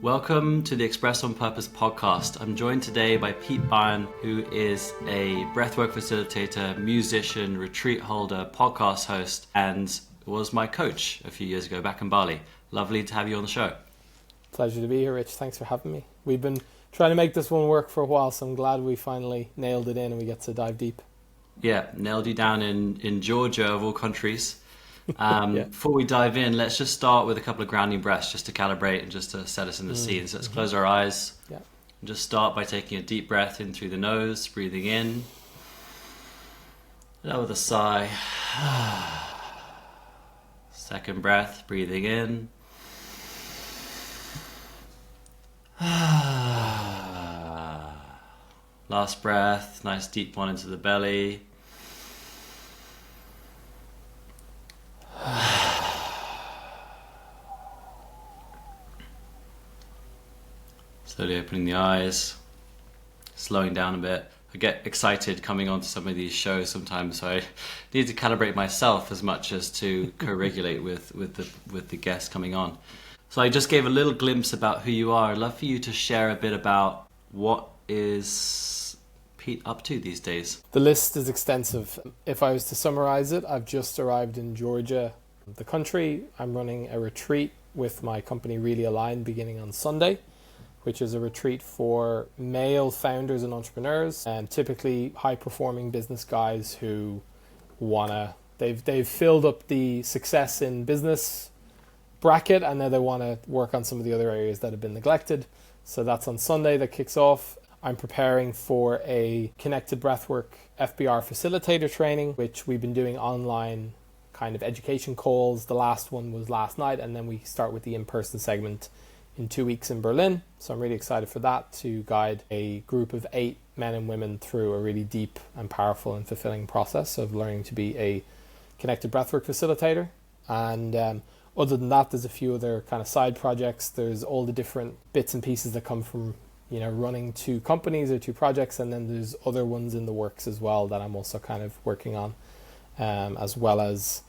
Welcome to the Express on Purpose podcast. I'm joined today by Pete Byrne, who is a breathwork facilitator, musician, retreat holder, podcast host, and was my coach a few years ago back in Bali. Lovely to have you on the show. Pleasure to be here, Rich. Thanks for having me. We've been trying to make this one work for a while, so I'm glad we finally nailed it in and we get to dive deep. Yeah, nailed you down in Georgia of all countries. Before we dive in, let's just start with a couple of grounding breaths just to calibrate and just to set us in the scene. So let's close our eyes. Yeah. And just start by taking a deep breath in through the nose, breathing in. And out with a sigh. Second breath, breathing in. Last breath, nice deep one into the belly. Slowly opening the eyes, slowing down a bit. I get excited coming onto some of these shows sometimes, so I need to calibrate myself as much as to co-regulate with the guests coming on. So I just gave a little glimpse about who you are. I'd love for you to share a bit about what is Pete up to these days. The list is extensive. If I was to summarize it, I've just arrived in Georgia, the country. I'm running a retreat with my company Really Aligned beginning on Sunday, which is a retreat for male founders and entrepreneurs, and typically high-performing business guys who they've filled up the success in business bracket, and now they want to work on some of the other areas that have been neglected. So that's on Sunday, that kicks off. I'm preparing for a connected breathwork FBR facilitator training, which we've been doing online kind of education calls. The last one was last night, and then we start with the in-person segment in 2 weeks in Berlin. So I'm really excited for that, to guide a group of 8 men and women through a really deep and powerful and fulfilling process of learning to be a connected breathwork facilitator. And other than that, there's a few other kind of side projects. There's all the different bits and pieces that come from, running 2 companies or 2 projects. And then there's other ones in the works as well that I'm also kind of working on, as well as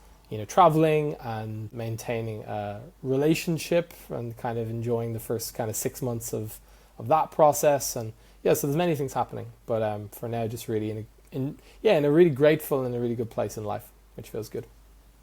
traveling and maintaining a relationship and kind of enjoying the first kind of 6 months of that process. And so there's many things happening, but for now, just really in a really grateful and a really good place in life, which feels good.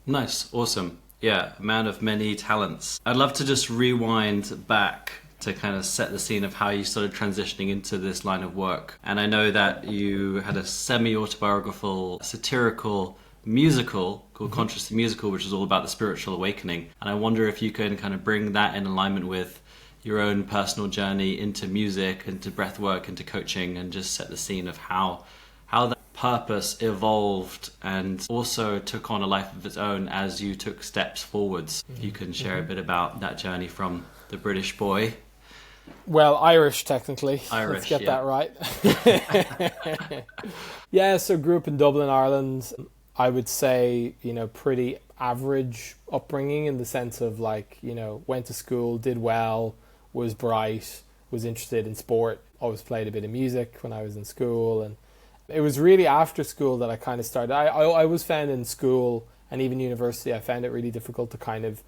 Nice, awesome. Yeah, a man of many talents. I'd love to just rewind back to kind of set the scene of how you started transitioning into this line of work. And I know that you had a semi-autobiographical, satirical musical called Conscious the Musical, which is all about the spiritual awakening. And I wonder if you can kind of bring that in alignment with your own personal journey into music, into breathwork, into coaching, and just set the scene of how that purpose evolved and also took on a life of its own as you took steps forwards. If you can share a bit about that journey from the British boy. Well, Irish, technically. Irish, let's get that right. So grew up in Dublin, Ireland. I would say, pretty average upbringing in the sense of went to school, did well, was bright, was interested in sport, always played a bit of music when I was in school. And it was really after school that I kind of started. I was found in school and even university, I found it really difficult to kind of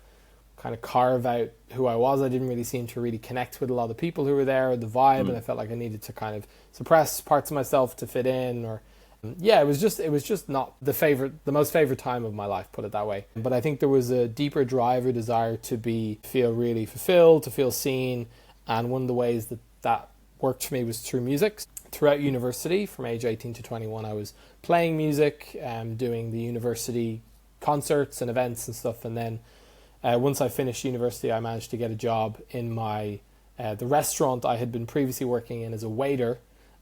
carve out who I was. I didn't really seem to really connect with a lot of people who were there, or the vibe, and I felt like I needed to kind of suppress parts of myself to fit in, or it was just not the most favorite time of my life, put it that way. But I think there was a deeper drive or desire to feel really fulfilled, to feel seen, and one of the ways that worked for me was through music. Throughout university, from age 18 to 21, I was playing music, doing the university concerts and events and stuff, and then once I finished university, I managed to get a job in the restaurant I had been previously working in as a waiter.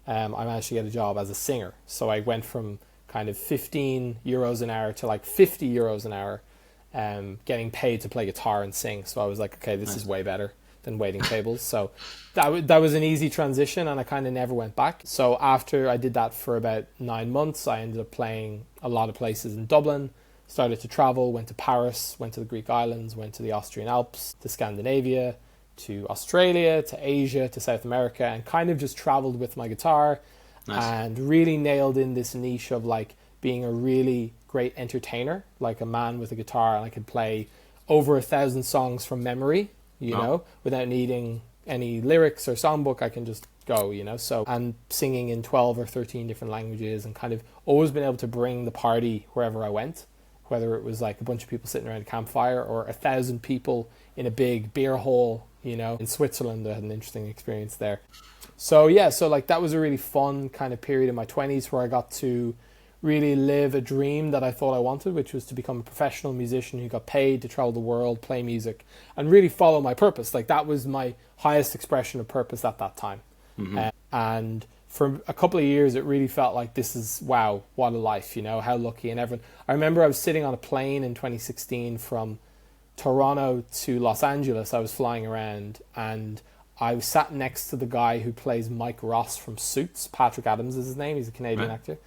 I managed to get a job as a singer. So I went from kind of 15 euros an hour to 50 euros an hour, getting paid to play guitar and sing. So I was like, okay, this is way better than waiting tables. So that was an easy transition, and I kind of never went back. So after I did that for about 9 months, I ended up playing a lot of places in Dublin, started to travel, went to Paris, went to the Greek islands, went to the Austrian Alps, to Scandinavia, to Australia, to Asia, to South America, and kind of just traveled with my guitar. Nice. And really nailed in this niche of being a really great entertainer, like a man with a guitar, and I could play over 1,000 songs from memory, you know, without needing any lyrics or songbook, I can just go, you know. So, and singing in 12 or 13 different languages, and kind of always been able to bring the party wherever I went, whether it was like a bunch of people sitting around a campfire or 1,000 people in a big beer hall, you know. In Switzerland, I had an interesting experience there. So yeah, so like that was a really fun kind of period in my 20s where I got to really live a dream that I thought I wanted, which was to become a professional musician who got paid to travel the world, play music, and really follow my purpose. Like that was my highest expression of purpose at that time. And for a couple of years, it really felt like this is, wow, what a life, you know, how lucky. And everyone, I remember I was sitting on a plane in 2016 from Toronto to Los Angeles. I was flying around, and I was sat next to the guy who plays Mike Ross from Suits. Patrick Adams is his name. He's a Canadian actor.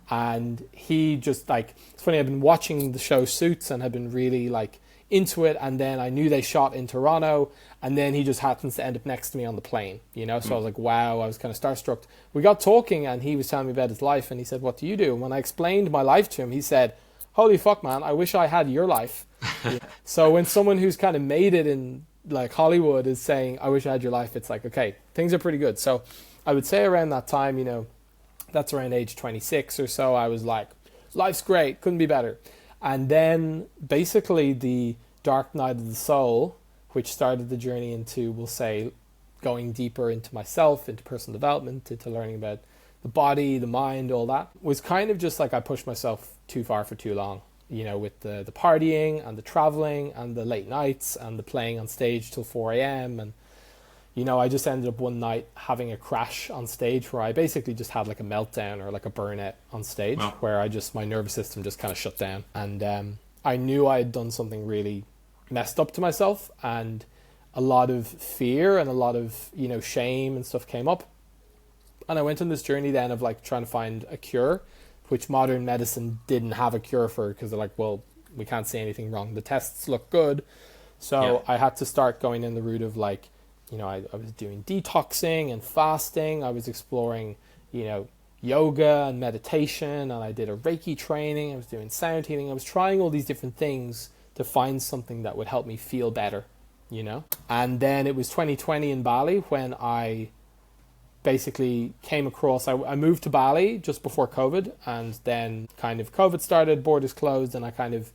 And he just like, it's funny, I've been watching the show Suits and have been really like into it. And then I knew they shot in Toronto, and then he just happens to end up next to me on the plane, you know? So I was like, wow, I was kind of starstruck. We got talking, and he was telling me about his life, and he said, what do you do? And when I explained my life to him, he said, holy fuck, man, I wish I had your life. So when someone who's kind of made it in like Hollywood is saying, I wish I had your life, it's like, okay, things are pretty good. So I would say around that time, you know, that's around age 26 or so, I was like, life's great, couldn't be better. And then basically the dark night of the soul, which started the journey into, we'll say, going deeper into myself, into personal development, into learning about the body, the mind, all that, was kind of just like I pushed myself too far for too long, you know, with the partying and the traveling and the late nights and the playing on stage till 4 a.m. And, you know, I just ended up one night having a crash on stage where I basically just had like a meltdown or like a burnout on stage. Wow. Where my nervous system just kind of shut down. And I knew I had done something really messed up to myself, and a lot of fear and a lot of, you know, shame and stuff came up. And I went on this journey then of like trying to find a cure, which modern medicine didn't have a cure for, because they're like, well, we can't see anything wrong. The tests look good. So I had to start going in the route of like, you know, I was doing detoxing and fasting. I was exploring, you know, yoga and meditation, and I did a Reiki training. I was doing sound healing. I was trying all these different things to find something that would help me feel better, you know. And then it was 2020 in Bali when I basically came across, I moved to Bali just before COVID, and then kind of COVID started, borders closed, and I kind of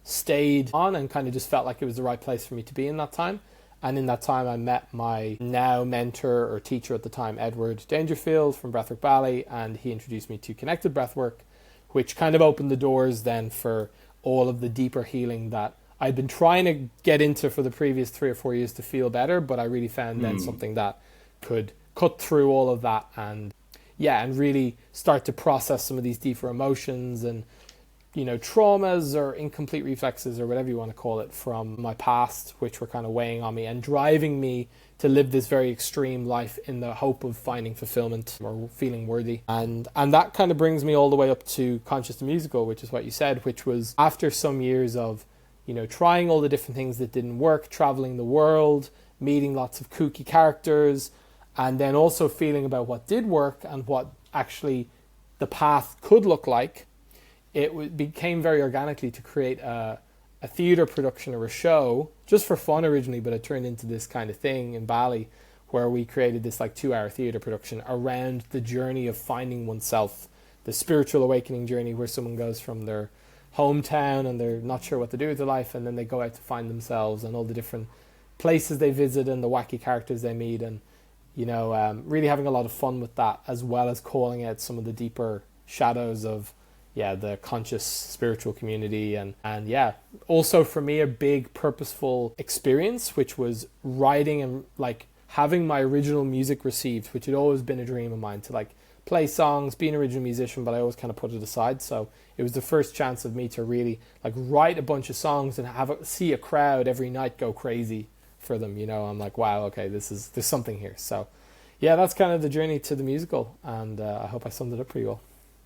stayed on and kind of just felt like it was the right place for me to be in that time. And in that time I met my now mentor or teacher at the time, Edward Dangerfield from Breathwork Bali, and he introduced me to Connected Breathwork, which kind of opened the doors then for all of the deeper healing that I'd been trying to get into for the previous 3 or 4 years to feel better, but I really found then something that could cut through all of that and really start to process some of these deeper emotions and, you know, traumas or incomplete reflexes or whatever you want to call it from my past, which were kind of weighing on me and driving me to live this very extreme life in the hope of finding fulfillment or feeling worthy. And that kind of brings me all the way up to Conscious the Musical, which is what you said, which was after some years of, you know, trying all the different things that didn't work, traveling the world, meeting lots of kooky characters, and then also feeling about what did work and what actually the path could look like. It became very organically to create a theater production or a show just for fun originally, but it turned into this kind of thing in Bali where we created this like 2-hour theater production around the journey of finding oneself, the spiritual awakening journey where someone goes from their hometown and they're not sure what to do with their life, and then they go out to find themselves and all the different places they visit and the wacky characters they meet, and, you know, really having a lot of fun with that, as well as calling out some of the deeper shadows of the conscious spiritual community. And also for me, a big purposeful experience, which was writing and like having my original music received, which had always been a dream of mine to like play songs, be an original musician, but I always kind of put it aside. So it was the first chance of me to really like write a bunch of songs and see a crowd every night go crazy for them. You know, I'm like, wow, okay, there's something here. So yeah, that's kind of the journey to the musical, and I hope I summed it up pretty well.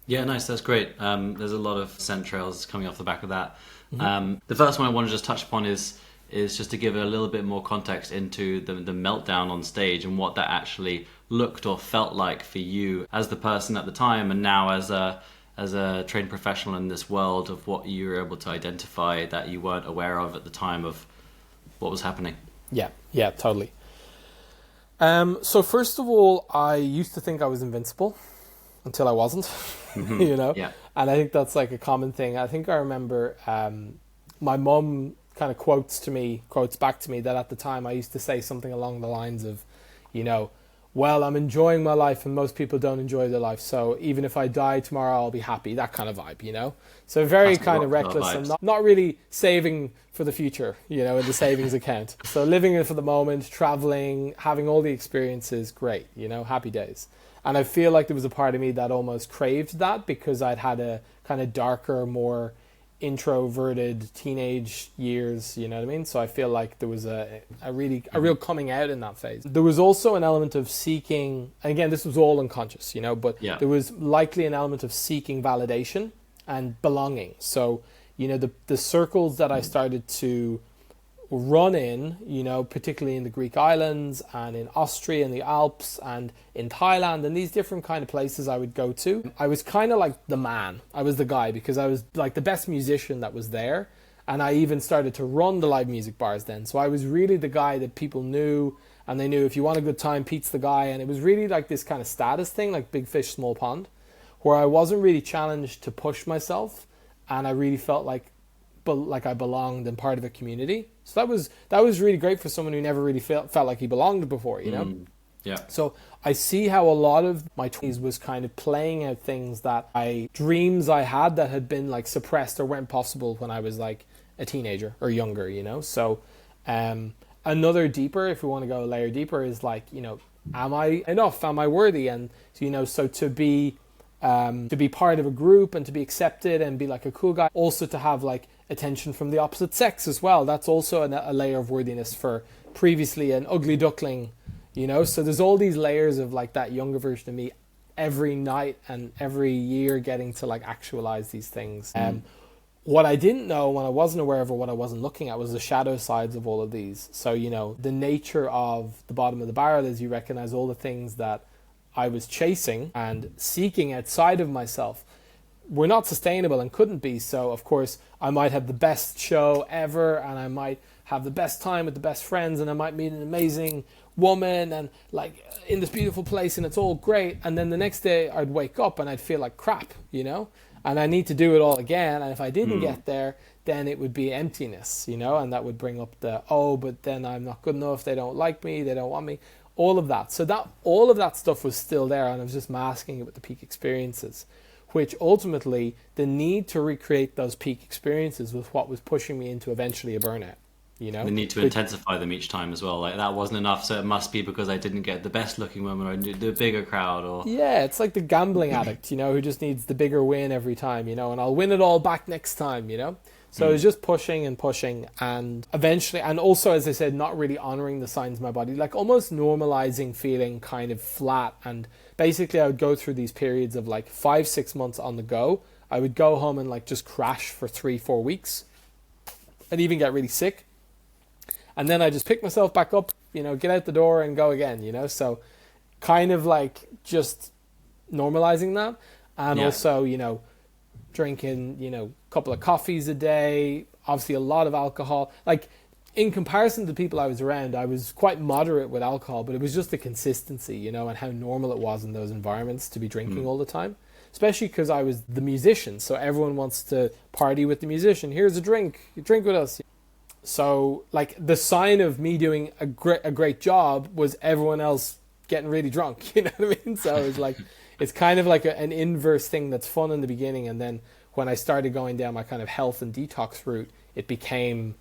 Yeah, nice. That's great. There's a lot of scent trails coming off the back of that. The first one I want to just touch upon is just to give a little bit more context into the meltdown on stage and what that actually looked or felt like for you as the person at the time, and now as a trained professional in this world, of what you were able to identify that you weren't aware of at the time of what was happening. Yeah, totally. So first of all, I used to think I was invincible until I wasn't, you know? Yeah. And I think that's like a common thing. I think I remember my mum kind of quotes back to me that at the time I used to say something along the lines of, you know, well, I'm enjoying my life and most people don't enjoy their life. So even if I die tomorrow, I'll be happy. That kind of vibe, you know? So very kind of reckless and not really saving for the future, you know, in the savings account. So living it for the moment, traveling, having all the experiences, great, you know, happy days. And I feel like there was a part of me that almost craved that because I'd had a kind of darker, more introverted teenage years, you know what I mean? So I feel like there was a real coming out in that phase. There was also an element of seeking, and again, this was all unconscious, you know, but there was likely an element of seeking validation and belonging. So, you know, the circles that I started to run in, you know, particularly in the Greek islands and in Austria and the Alps and in Thailand and these different kind of places I would go to, I was kind of like the man. I was the guy because I was like the best musician that was there. And I even started to run the live music bars then. So I was really the guy that people knew, and they knew if you want a good time, Pete's the guy. And it was really like this kind of status thing, like big fish, small pond, where I wasn't really challenged to push myself. And I really felt like I belonged and part of a community. So that was really great for someone who never really felt like he belonged before, you know? Yeah. So I see how a lot of my 20s was kind of playing out things that dreams I had that had been like suppressed or weren't possible when I was like a teenager or younger, you know? So another deeper, if we want to go a layer deeper, is like, you know, am I enough? Am I worthy? And, you know, so to be part of a group and to be accepted and be like a cool guy, also to have like attention from the opposite sex as well. That's also a layer of worthiness for previously an ugly duckling, you know? So there's all these layers of like that younger version of me every night and every year getting to like actualize these things. What I didn't know when I wasn't aware of or what I wasn't looking at was the shadow sides of all of these. So, you know, the nature of the bottom of the barrel is you recognize all the things that I was chasing and seeking outside of myself were not sustainable and couldn't be. So of course I might have the best show ever and I might have the best time with the best friends and I might meet an amazing woman and like in this beautiful place and it's all great, and then the next day I'd wake up and I'd feel like crap, you know, and I need to do it all again, and if I didn't get there then it would be emptiness, you know, and that would bring up but then I'm not good enough, they don't like me, they don't want me, all of that. So that all of that stuff was still there, and I was just masking it with the peak experiences, which ultimately the need to recreate those peak experiences was what was pushing me into eventually a burnout, you know. The need to intensify them each time as well. Like that wasn't enough, so it must be because I didn't get the best looking woman or the bigger crowd or... Yeah, it's like the gambling addict, you know, who just needs the bigger win every time, you know, and I'll win it all back next time, you know. So it was just pushing and pushing, and eventually, and also, as I said, not really honoring the signs of my body, like almost normalizing feeling kind of flat. And basically I would go through these periods of like 5-6 months on the go. I would go home and like just crash for 3-4 weeks and even get really sick. And then I just pick myself back up, you know, get out the door and go again, you know. So kind of like just normalizing that. And also, you know, drinking, you know, a couple of coffees a day, obviously a lot of alcohol. Like in comparison to the people I was around, I was quite moderate with alcohol, but it was just the consistency, you know, and how normal it was in those environments to be drinking all the time, especially because I was the musician. So everyone wants to party with the musician. Here's a drink, you drink with us. So like the sign of me doing a great job was everyone else getting really drunk, you know what I mean? So it was like, it's kind of like an inverse thing that's fun in the beginning, and then when I started going down my kind of health and detox route, it became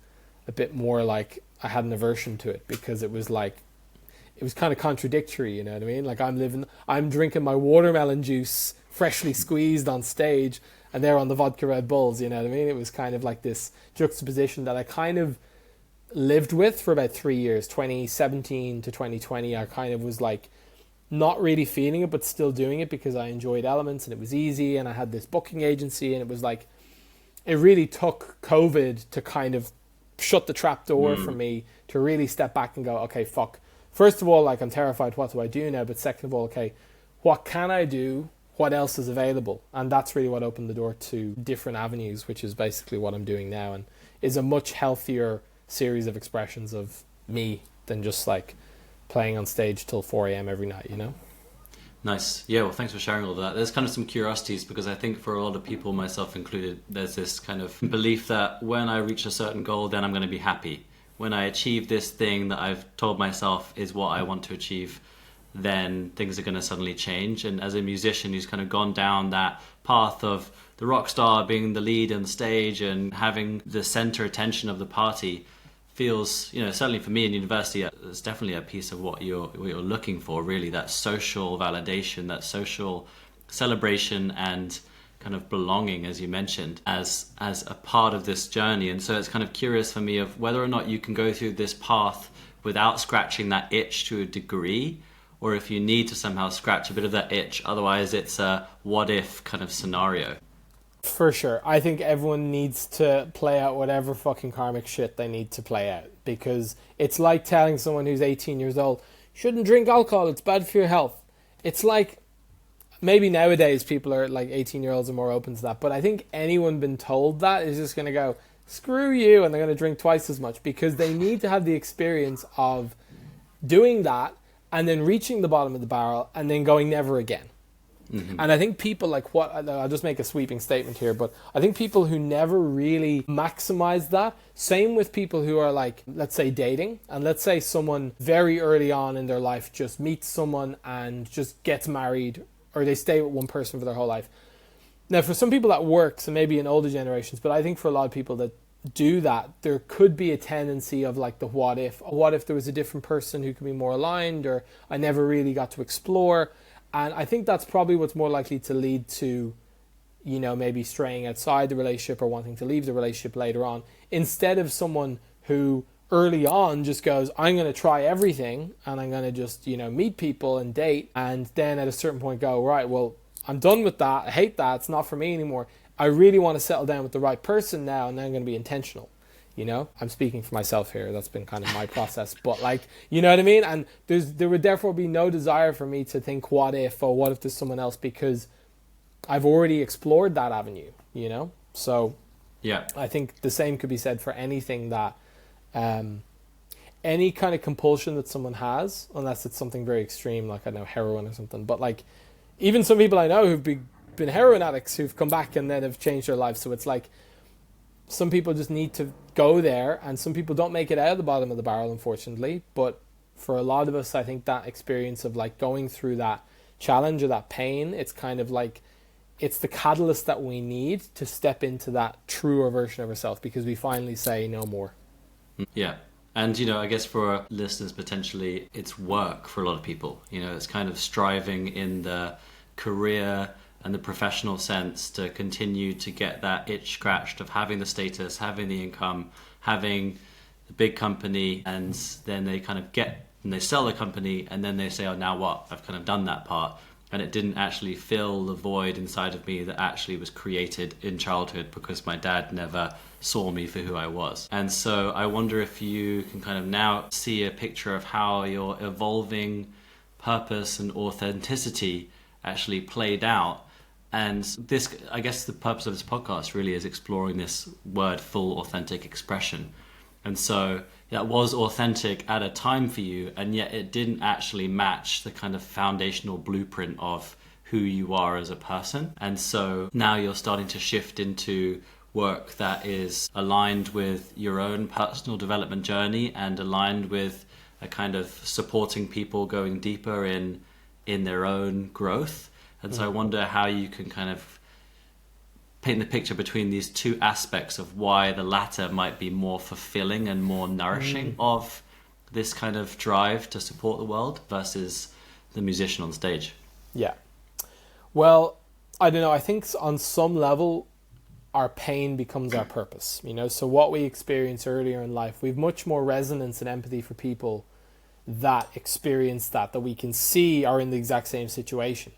a bit more like I had an aversion to it, because it was like, it was kind of contradictory, you know what I mean? Like I'm drinking my watermelon juice freshly squeezed on stage, and they're on the vodka Red Bulls, you know what I mean? It was kind of like this juxtaposition that I kind of lived with for about 3 years, 2017 to 2020. I kind of was like, not really feeling it, but still doing it because I enjoyed elements and it was easy, and I had this booking agency, and it was like, it really took COVID to kind of shut the trap door for me to really step back and go, okay, fuck. First of all, like, I'm terrified, what do I do now? But second of all, okay, what can I do? What else is available? And that's really what opened the door to different avenues, which is basically what I'm doing now, and is a much healthier series of expressions of me than just like playing on stage till 4 a.m. every night, you know? Nice. Yeah, well, thanks for sharing all of that. There's kind of some curiosities because I think for a lot of people, myself included, there's this kind of belief that when I reach a certain goal, then I'm going to be happy. When I achieve this thing that I've told myself is what I want to achieve, then things are going to suddenly change. And as a musician who's kind of gone down that path of the rock star being the lead on stage and having the center attention of the party, feels, certainly for me in university, it's definitely a piece of what you're looking for, really, that social validation, that social celebration and kind of belonging, as you mentioned, as a part of this journey. And so it's kind of curious for me of whether or not you can go through this path without scratching that itch to a degree, or if you need to somehow scratch a bit of that itch, otherwise it's a what if kind of scenario. For sure. I think everyone needs to play out whatever fucking karmic shit they need to play out, because it's like telling someone who's 18 years old, shouldn't drink alcohol, it's bad for your health. It's like, maybe nowadays people are like 18-year-olds are more open to that, but I think anyone been told that is just going to go, screw you, and they're going to drink twice as much, because they need to have the experience of doing that and then reaching the bottom of the barrel and then going never again. Mm-hmm. And I think people I'll just make a sweeping statement here, but I think people who never really maximize that, same with people who are like, let's say dating, and let's say someone very early on in their life just meets someone and just gets married, or they stay with one person for their whole life. Now for some people that works, and maybe in older generations, but I think for a lot of people that do that, there could be a tendency of like the what if there was a different person who could be more aligned, or I never really got to explore. And I think that's probably what's more likely to lead to, maybe straying outside the relationship or wanting to leave the relationship later on, instead of someone who early on just goes, I'm going to try everything and I'm going to just, meet people and date, and then at a certain point go, right, well, I'm done with that. I hate that. It's not for me anymore. I really want to settle down with the right person now, and then I'm going to be intentional. I'm speaking for myself here. That's been kind of my process, but like, you know what I mean? And there would therefore be no desire for me to think what if there's someone else, because I've already explored that avenue, So yeah, I think the same could be said for anything that, any kind of compulsion that someone has, unless it's something very extreme, like I know heroin or something, but like even some people I know who've been heroin addicts who've come back and then have changed their lives. So it's like, some people just need to go there, and some people don't make it out of the bottom of the barrel, unfortunately. But for a lot of us, I think that experience of like going through that challenge or that pain, it's kind of like, it's the catalyst that we need to step into that truer version of ourselves, because we finally say no more. Yeah. And, I guess for listeners, potentially it's work for a lot of people. It's kind of striving in the career and the professional sense to continue to get that itch scratched of having the status, having the income, having the big company, and then they kind of and they sell the company, and then they say, oh, now what? I've kind of done that part. And it didn't actually fill the void inside of me that actually was created in childhood because my dad never saw me for who I was. And so I wonder if you can kind of now see a picture of how your evolving purpose and authenticity actually played out. And this, I guess the purpose of this podcast really is exploring this word, full authentic expression. And so that was authentic at a time for you, and yet it didn't actually match the kind of foundational blueprint of who you are as a person. And so now you're starting to shift into work that is aligned with your own personal development journey and aligned with a kind of supporting people going deeper in their own growth. And so I wonder how you can kind of paint the picture between these two aspects of why the latter might be more fulfilling and more nourishing of this kind of drive to support the world versus the musician on stage. Yeah. Well, I don't know. I think on some level, our pain becomes our purpose. So what we experience earlier in life, we have much more resonance and empathy for people that experience that we can see are in the exact same situation.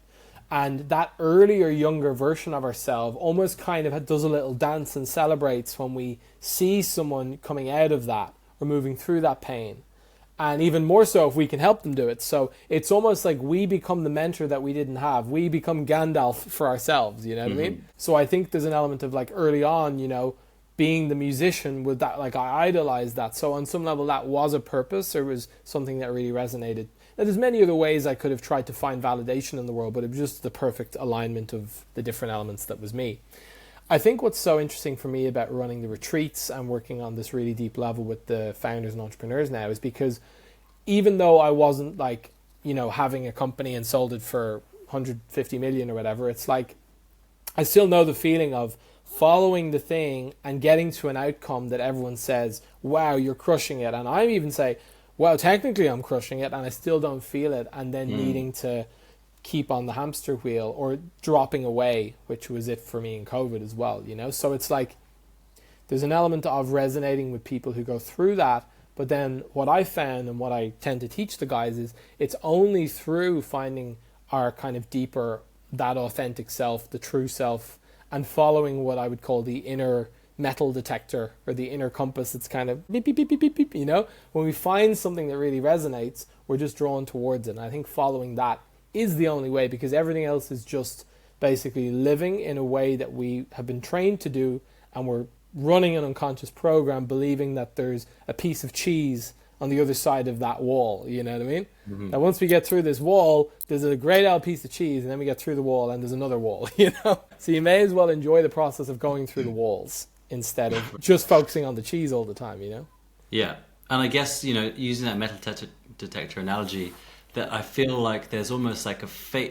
And that earlier, younger version of ourselves almost kind of does a little dance and celebrates when we see someone coming out of that or moving through that pain. And even more so if we can help them do it. So it's almost like we become the mentor that we didn't have. We become Gandalf for ourselves, you know what I mean? So I think there's an element of like early on, being the musician with that, like I idolized that. So on some level that was a purpose, or was something that really resonated. Now, there's many other ways I could have tried to find validation in the world, but it was just the perfect alignment of the different elements that was me. I think what's so interesting for me about running the retreats and working on this really deep level with the founders and entrepreneurs now is because even though I wasn't like, having a company and sold it for 150 million or whatever, it's like I still know the feeling of following the thing and getting to an outcome that everyone says, wow, you're crushing it. And I even say, well, technically I'm crushing it, and I still don't feel it, and then needing to keep on the hamster wheel or dropping away, which was it for me in COVID as well, So it's like there's an element of resonating with people who go through that, but then what I found and what I tend to teach the guys is it's only through finding our kind of deeper, that authentic self, the true self, and following what I would call the inner metal detector or the inner compass. It's kind of beep, beep, beep, beep, beep, beep, when we find something that really resonates, we're just drawn towards it. And I think following that is the only way, because everything else is just basically living in a way that we have been trained to do, and we're running an unconscious program believing that there's a piece of cheese on the other side of that wall, you know what I mean? Mm-hmm. Now once we get through this wall, there's a great old piece of cheese, and then we get through the wall and there's another wall, So you may as well enjoy the process of going through the walls instead of just focusing on the cheese all the time, Yeah. And I guess, using that metal detector analogy, that I feel like there's almost like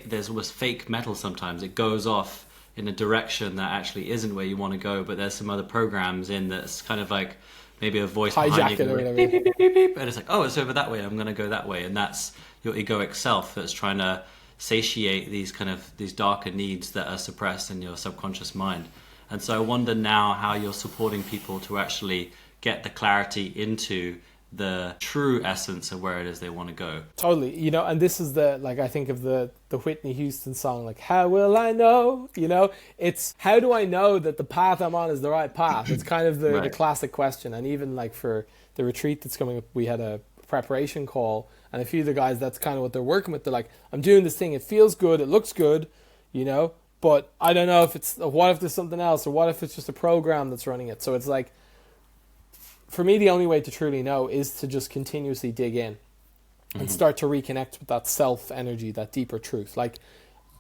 there's almost fake metal sometimes. It goes off in a direction that actually isn't where you want to go, but there's some other programs in that's kind of like maybe a voice behind you going, beep, beep, beep, beep, beep, and it's like, oh, it's over that way, I'm going to go that way. And that's your egoic self that's trying to satiate these darker needs that are suppressed in your subconscious mind. And so I wonder now how you're supporting people to actually get the clarity into the true essence of where it is they want to go. Totally, and this is I think of the Whitney Houston song, like, how will I know? It's how do I know that the path I'm on is the right path? It's kind of the classic question. And even like for the retreat that's coming up, we had a preparation call, and a few of the guys, that's kind of what they're working with. They're like, I'm doing this thing, it feels good, it looks good, but I don't know if what if there's something else, or what if it's just a program that's running it? So it's like, for me, the only way to truly know is to just continuously dig in and start to reconnect with that self energy, that deeper truth. Like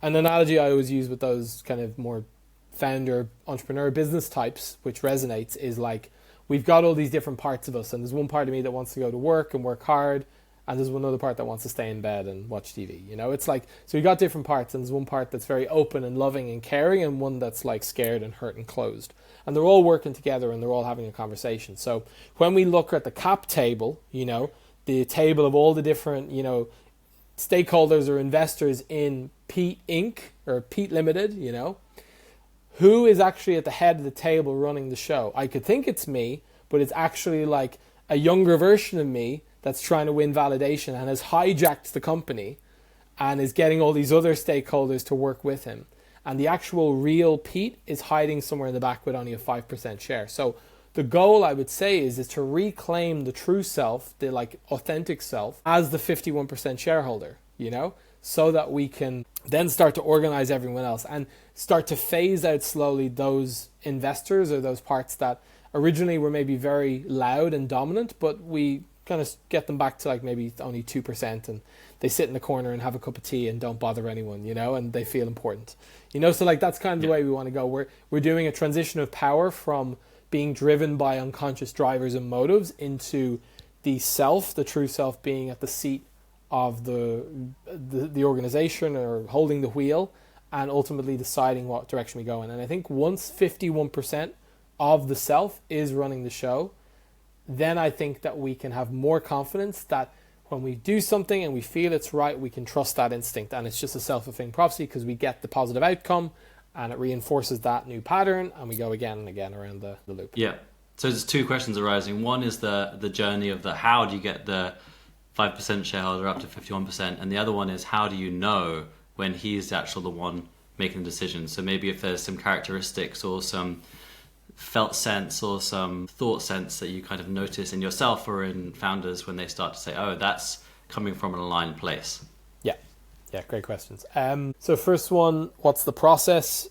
an analogy I always use with those kind of more founder, entrepreneur, business types, which resonates, is like, we've got all these different parts of us, and there's one part of me that wants to go to work and work hard, and there's one other part that wants to stay in bed and watch TV. It's like, so you got different parts, and there's one part that's very open and loving and caring, and one that's like scared and hurt and closed. And they're all working together, and they're all having a conversation. So when we look at the cap table, the table of all the different, stakeholders or investors in Pete Inc. or Pete Limited, who is actually at the head of the table running the show? I could think it's me, but it's actually like a younger version of me that's trying to win validation and has hijacked the company and is getting all these other stakeholders to work with him. And the actual real Pete is hiding somewhere in the back with only a 5% share. So the goal, I would say, is to reclaim the true self, the like authentic self, as the 51% shareholder, so that we can then start to organize everyone else and start to phase out slowly those investors or those parts that originally were maybe very loud and dominant, but we kind of get them back to like maybe only 2%, and they sit in the corner and have a cup of tea and don't bother anyone, and they feel important. So like that's kind of the way we want to go. We're doing a transition of power from being driven by unconscious drivers and motives into the self, the true self, being at the seat of the organization or holding the wheel, and ultimately deciding what direction we go in. And I think once 51% of the self is running the show, then I think that we can have more confidence that when we do something and we feel it's right, we can trust that instinct, and it's just a self-fulfilling prophecy because we get the positive outcome and it reinforces that new pattern, and we go again and again around the loop. Yeah. So there's two questions arising. One is the journey of the how do you get the 5% shareholder up to 51%, and the other one is how do you know when he's actually the one making the decision. So maybe if there's some characteristics or some felt sense or some thought sense that you kind of notice in yourself or in founders when they start to say, oh, that's coming from an aligned place. Yeah, great questions. So first one, what's the process?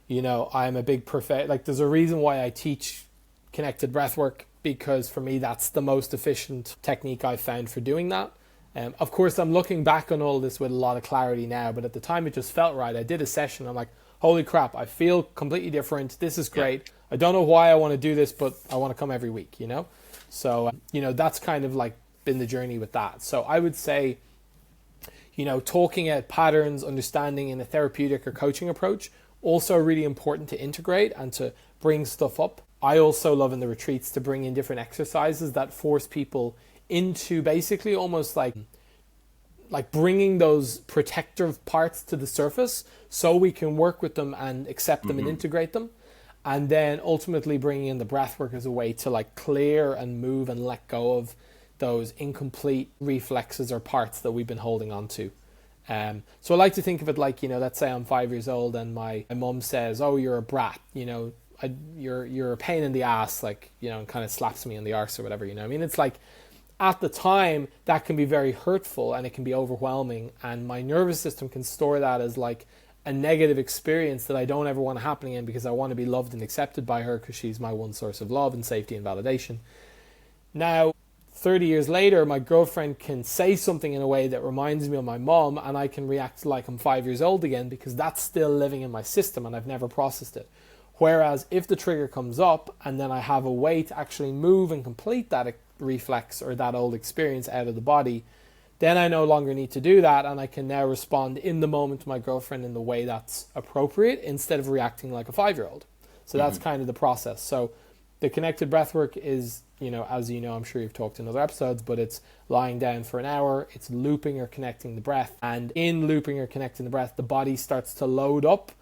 I'm a big like there's a reason why I teach connected breathwork, because for me that's the most efficient technique I've found for doing that. Of course, I'm looking back on all this with a lot of clarity now, but at the time it just felt right. I did a session, I'm like, holy crap, I feel completely different. This is great. Yeah. I don't know why I want to do this, but I want to come every week, So, that's kind of like been the journey with that. So I would say, talking at patterns, understanding in a therapeutic or coaching approach, also really important to integrate and to bring stuff up. I also love in the retreats to bring in different exercises that force people into basically almost like bringing those protective parts to the surface so we can work with them and accept them and integrate them. And then ultimately bringing in the breath work as a way to like clear and move and let go of those incomplete reflexes or parts that we've been holding on to. So I like to think of it like, let's say I'm 5 years old and my mom says, oh, you're a brat, you're a pain in the ass, like, and kind of slaps me in the arse or whatever, it's like, at the time that can be very hurtful and it can be overwhelming, and my nervous system can store that as like a negative experience that I don't ever want to happen again, because I want to be loved and accepted by her because she's my one source of love and safety and validation. Now, 30 years later, my girlfriend can say something in a way that reminds me of my mom, and I can react like I'm 5 years old again, because that's still living in my system and I've never processed it. Whereas if the trigger comes up and then I have a way to actually move and complete that reflex or that old experience out of the body, then I no longer need to do that, and I can now respond in the moment to my girlfriend in the way that's appropriate instead of reacting like a 5-year-old. So that's kind of the process. So the connected breathwork is, as I'm sure you've talked in other episodes, but it's lying down for an hour, it's looping or connecting the breath, and in looping or connecting the breath, the body starts to load up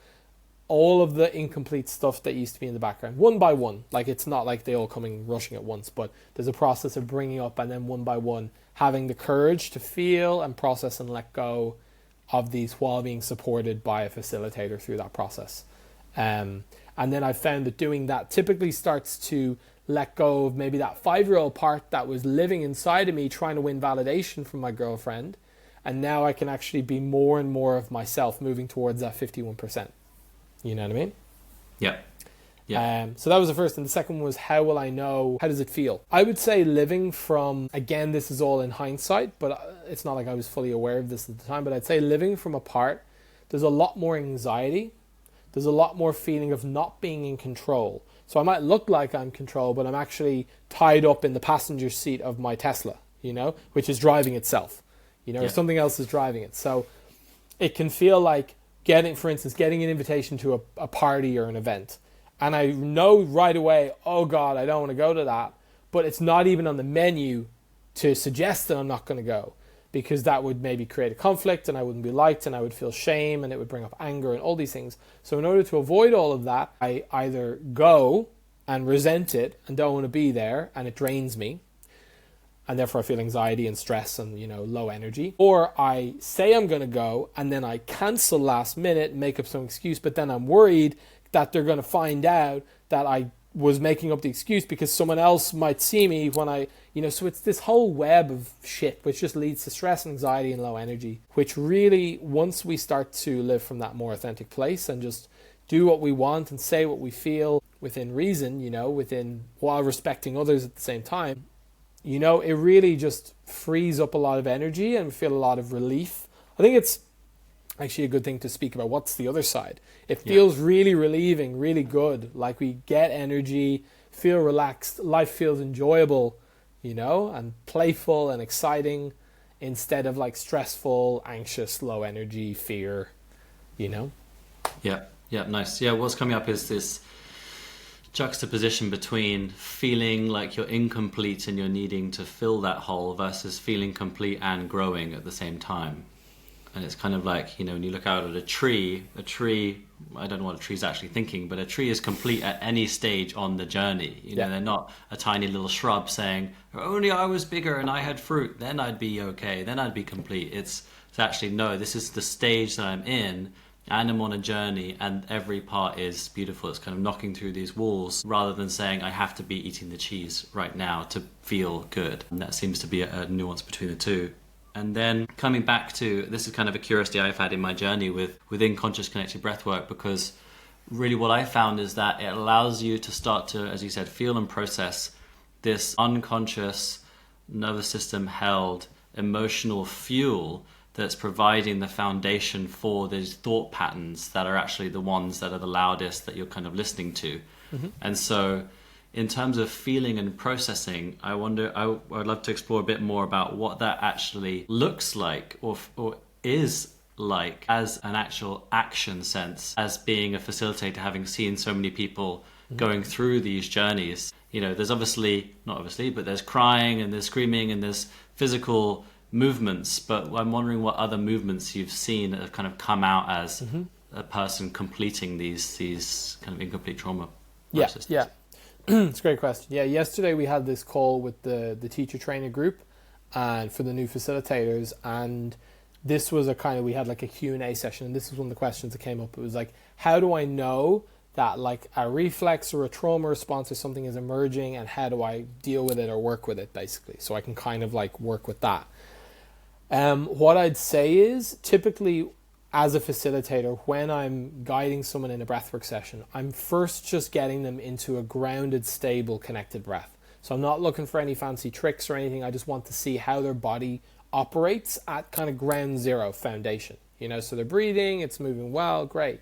all of the incomplete stuff that used to be in the background, one by one. Like, it's not like they all coming rushing at once, but there's a process of bringing up and then one by one having the courage to feel and process and let go of these while being supported by a facilitator through that process. And then I found that doing that typically starts to let go of maybe that 5-year-old part that was living inside of me trying to win validation from my girlfriend. And now I can actually be more and more of myself, moving towards that 51%. You know what I mean? Yeah. So that was the first. And the second one was, how will I know? How does it feel? I would say living from, again, this is all in hindsight, but it's not like I was fully aware of this at the time, but I'd say living from apart, there's a lot more anxiety. There's a lot more feeling of not being in control. So I might look like I'm in control, but I'm actually tied up in the passenger seat of my Tesla, which is driving itself, or something else is driving it. So it can feel like getting an invitation to a party or an event. And I know right away, oh God, I don't want to go to that. But it's not even on the menu to suggest that I'm not going to go, because that would maybe create a conflict and I wouldn't be liked and I would feel shame and it would bring up anger and all these things. So in order to avoid all of that, I either go and resent it and don't want to be there and it drains me, and therefore I feel anxiety and stress and, low energy. Or I say I'm going to go and then I cancel last minute, make up some excuse, but then I'm worried that they're going to find out that I was making up the excuse because someone else might see me when I, so it's this whole web of shit which just leads to stress, anxiety and low energy, which really, once we start to live from that more authentic place and just do what we want and say what we feel within reason, while respecting others at the same time, it really just frees up a lot of energy and we feel a lot of relief. I think it's actually a good thing to speak about what's the other side. It feels really relieving, really good. Like we get energy, feel relaxed, life feels enjoyable, and playful and exciting instead of like stressful, anxious, low energy, fear, Yeah, nice. Yeah, what's coming up is this juxtaposition between feeling like you're incomplete and you're needing to fill that hole versus feeling complete and growing at the same time. And it's kind of like, when you look out at a tree, I don't know what a tree's actually thinking, but a tree is complete at any stage on the journey. They're not a tiny little shrub saying, if only I was bigger and I had fruit, then I'd be okay, then I'd be complete. It's actually, no, this is the stage that I'm in, and I'm on a journey, and every part is beautiful. It's kind of knocking through these walls rather than saying I have to be eating the cheese right now to feel good. And that seems to be a nuance between the two. And then coming back to, this is kind of a curiosity I've had in my journey within conscious connected breathwork, because really what I found is that it allows you to start to, as you said, feel and process this unconscious, nervous system held emotional fuel that's providing the foundation for these thought patterns that are actually the ones that are the loudest that you're kind of listening to. And so in terms of feeling and processing, I'd love to explore a bit more about what that actually looks like or is like as an actual action sense, as being a facilitator, having seen so many people going through these journeys. There's but there's crying and there's screaming and there's physical movements, but I'm wondering what other movements you've seen that have kind of come out as a person completing these kind of incomplete trauma processes. Yeah. It's a great question. Yeah, yesterday we had this call with the teacher trainer group and for the new facilitators, and this was we had like a Q&A session, and this was one of the questions that came up. It was like, how do I know that like a reflex or a trauma response or something is emerging, and how do I deal with it or work with it, basically, so I can kind of like work with that. What I'd say is, typically as a facilitator, when I'm guiding someone in a breathwork session, I'm first just getting them into a grounded, stable, connected breath. So I'm not looking for any fancy tricks or anything. I just want to see how their body operates at kind of ground zero foundation. So they're breathing, it's moving well, great,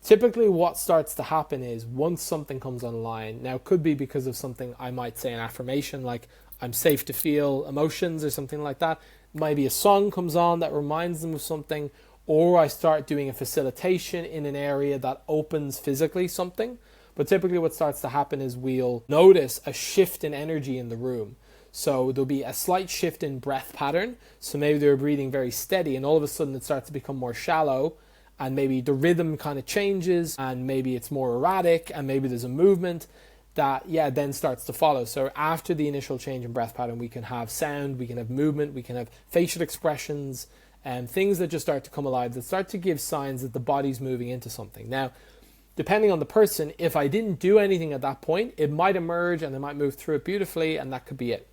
Typically what starts to happen is once something comes online, now it could be because of something I might say an affirmation like I'm safe to feel emotions or something like that. Maybe a song comes on that reminds them of something, or I start doing a facilitation in an area that opens physically something. But typically what starts to happen is we'll notice a shift in energy in the room. So there'll be a slight shift in breath pattern. So maybe they're breathing very steady and all of a sudden it starts to become more shallow, and maybe the rhythm kind of changes, and maybe it's more erratic, and maybe there's a movement that then starts to follow. So after the initial change in breath pattern, we can have sound, we can have movement, we can have facial expressions, and things that just start to come alive, that start to give signs that the body's moving into something. Now, depending on the person, if I didn't do anything at that point, it might emerge and they might move through it beautifully, and that could be it.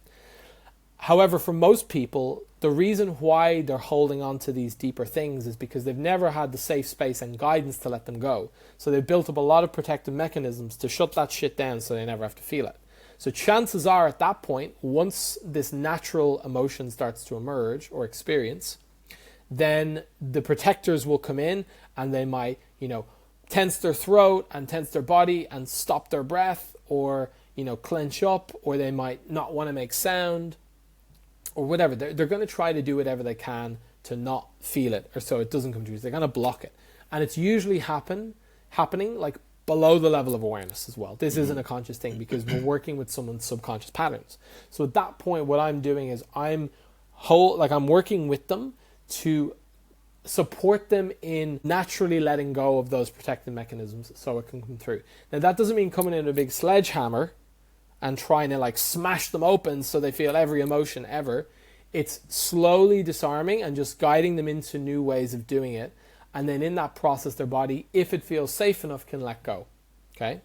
However, for most people, the reason why they're holding on to these deeper things is because they've never had the safe space and guidance to let them go. So they've built up a lot of protective mechanisms to shut that shit down so they never have to feel it. So chances are at that point, once this natural emotion starts to emerge or experience, then the protectors will come in and they might, tense their throat and tense their body and stop their breath, or, clench up, or they might not want to make sound, or whatever. They're going to try to do whatever they can to not feel it, or so it doesn't come true. They're going to block it. And it's usually happening like below the level of awareness as well. This isn't a conscious thing because we're working with someone's subconscious patterns. So at that point, what I'm doing is I'm working with them to support them in naturally letting go of those protective mechanisms so it can come through. Now, that doesn't mean coming in with a big sledgehammer and trying to smash them open so they feel every emotion ever. It's slowly disarming and just guiding them into new ways of doing it. And then in that process, their body, if it feels safe enough, can let go. Okay?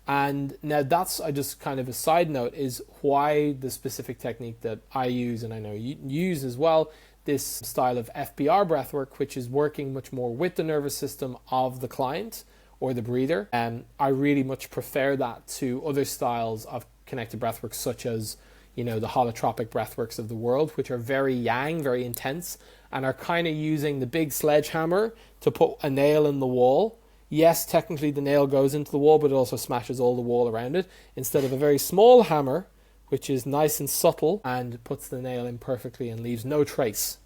And now that's just kind of a side note, is why the specific technique that I use, and I know you use as well, this style of FBR breathwork, which is working much more with the nervous system of the client or the breather. And I really much prefer that to other styles of connected breathwork, such as, the holotropic breathworks of the world, which are very yang, very intense, and are kind of using the big sledgehammer to put a nail in the wall. Yes, technically the nail goes into the wall, but it also smashes all the wall around it, instead of a very small hammer, which is nice and subtle and puts the nail in perfectly and leaves no trace,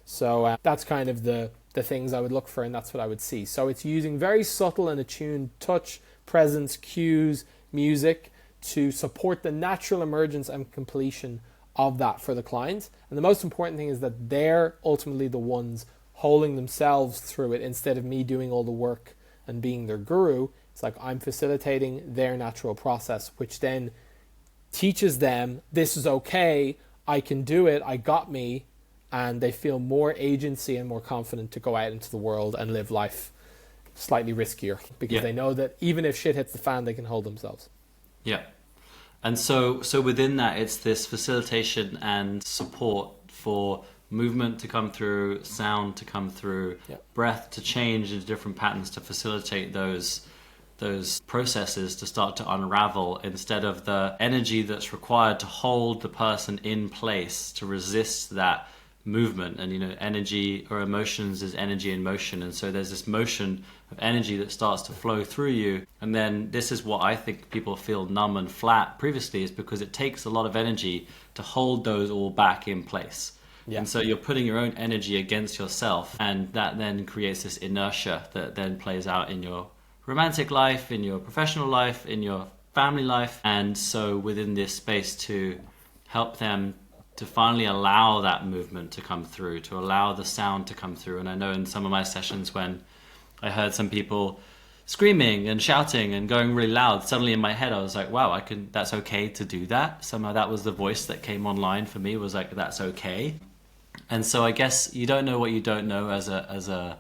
So that's kind of the things I would look for, and that's what I would see. So it's using very subtle and attuned touch, presence, cues, music to support the natural emergence and completion of that for the client. And the most important thing is that they're ultimately the ones holding themselves through it, instead of me doing all the work and being their guru. It's like I'm facilitating their natural process, which then teaches them this is okay, I can do it, I got me, and they feel more agency and more confident to go out into the world and live life slightly riskier, because they know that even if shit hits the fan, they can hold themselves. Yeah. And so within that, it's this facilitation and support for movement to come through, sound to come through, breath to change into different patterns to facilitate those processes to start to unravel, instead of the energy that's required to hold the person in place to resist that movement. And energy or emotions is energy in motion, and so there's this motion of energy that starts to flow through you. And then this is what I think people feel numb and flat previously, is because it takes a lot of energy to hold those all back in place. And so you're putting your own energy against yourself, and that then creates this inertia that then plays out in your romantic life, in your professional life, in your family life. And so within this space, to help them to finally allow that movement to come through, to allow the sound to come through. And I know in some of my sessions when I heard some people screaming and shouting and going really loud, suddenly in my head I was like, wow, that's okay to do that. Somehow that was the voice that came online for me, was like, that's okay. And so I guess you don't know what you don't know as a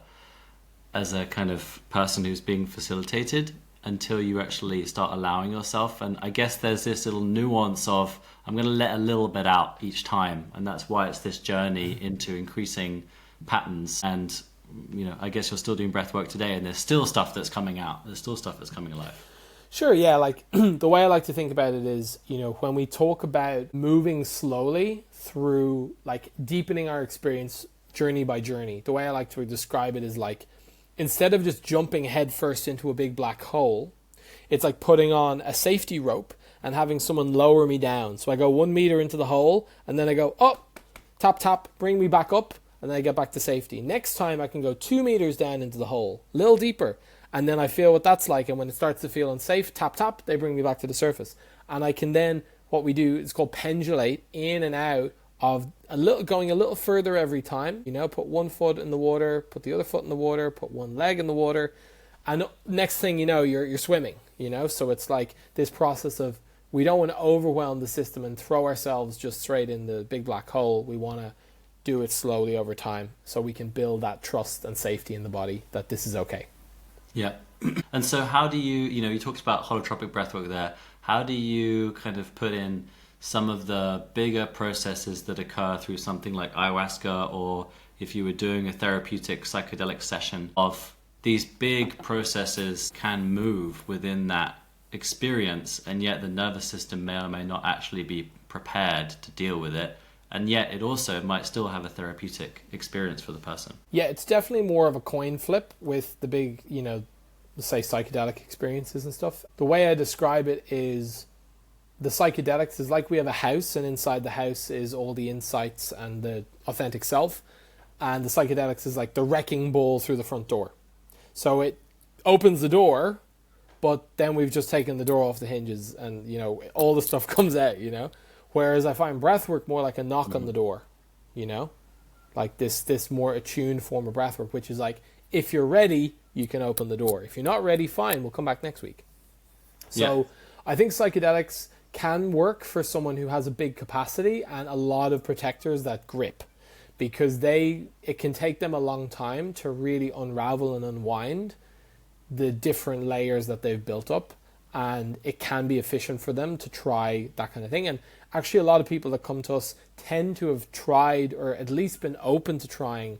kind of person who's being facilitated until you actually start allowing yourself. And I guess there's this little nuance of, I'm going to let a little bit out each time. And that's why it's this journey into increasing patterns. And, I guess you're still doing breath work today, and there's still stuff that's coming out. There's still stuff that's coming alive. Sure, yeah. Like the way I like to think about it is, when we talk about moving slowly through, like, deepening our experience journey by journey, the way I like to describe it is like, instead of just jumping head first into a big black hole, it's like putting on a safety rope and having someone lower me down. So I go 1 meter into the hole, and then I go up, tap, tap, bring me back up, and then I get back to safety. Next time I can go 2 meters down into the hole, a little deeper, and then I feel what that's like. And when it starts to feel unsafe, tap, tap, they bring me back to the surface. And I can then, what we do is called pendulate in and out of going a little further every time. Put 1 foot in the water, put the other foot in the water, put 1 leg in the water, and next thing you know, you're swimming. So it's like this process of, we don't want to overwhelm the system and throw ourselves just straight in the big black hole. We want to do it slowly over time, so we can build that trust and safety in the body that this is okay. Yeah. And so how do you talked about holotropic breathwork there. How do you kind of put in some of the bigger processes that occur through something like ayahuasca, or if you were doing a therapeutic psychedelic session, of these big processes can move within that experience, and yet the nervous system may or may not actually be prepared to deal with it, and yet it also might still have a therapeutic experience for the person? Yeah, it's definitely more of a coin flip with the big, say psychedelic experiences and stuff. The way I describe it is, the psychedelics is like we have a house, and inside the house is all the insights and the authentic self. And the psychedelics is like the wrecking ball through the front door. So it opens the door, but then we've just taken the door off the hinges, and, all the stuff comes out, Whereas I find breathwork more like a knock on the door, like this more attuned form of breathwork, which is like, if you're ready, you can open the door. If you're not ready, fine, we'll come back next week. So I think psychedelics can work for someone who has a big capacity and a lot of protectors that grip, because it can take them a long time to really unravel and unwind the different layers that they've built up, and it can be efficient for them to try that kind of thing. And actually a lot of people that come to us tend to have tried, or at least been open to trying,